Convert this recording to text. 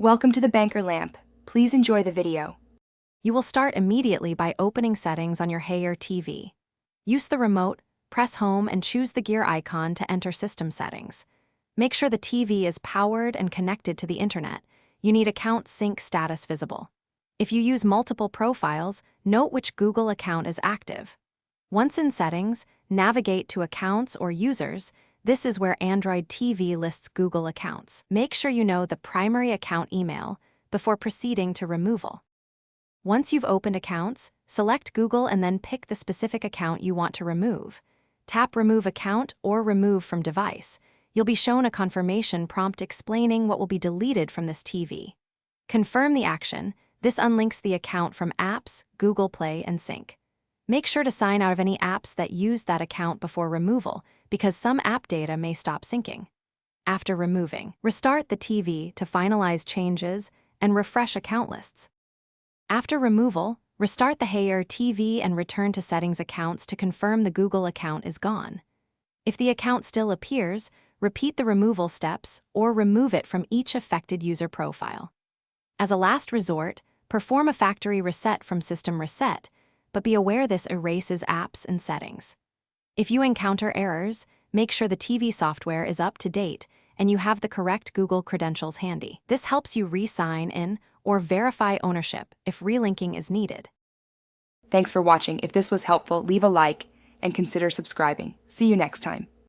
Welcome to the Banker Lamp. Please enjoy the video. You will start immediately by opening settings on your Hey TV. Use the remote, press home and choose the gear icon to enter system settings. Make sure the TV is powered and connected to the internet. You need account sync status visible. If you use multiple profiles, note which Google account is active. Once in settings, navigate to Accounts or Users. This is where Android TV lists Google accounts. Make sure you know the primary account email before proceeding to removal. Once you've opened accounts, select Google and then pick the specific account you want to remove. Tap Remove Account or Remove from Device. You'll be shown a confirmation prompt explaining what will be deleted from this TV. Confirm the action. This unlinks the account from Apps, Google Play, and Sync. Make sure to sign out of any apps that use that account before removal, because some app data may stop syncing. After removing, restart the TV to finalize changes and refresh account lists. After removal, restart the Hey TV and return to Settings Accounts to confirm the Google account is gone. If the account still appears, repeat the removal steps or remove it from each affected user profile. As a last resort, perform a factory reset from System Reset, but be aware this erases apps and settings. If you encounter errors, make sure the TV software is up to date and you have the correct Google credentials handy. This helps you re-sign in or verify ownership if relinking is needed. Thanks for watching. If this was helpful, leave a like and consider subscribing. See you next time.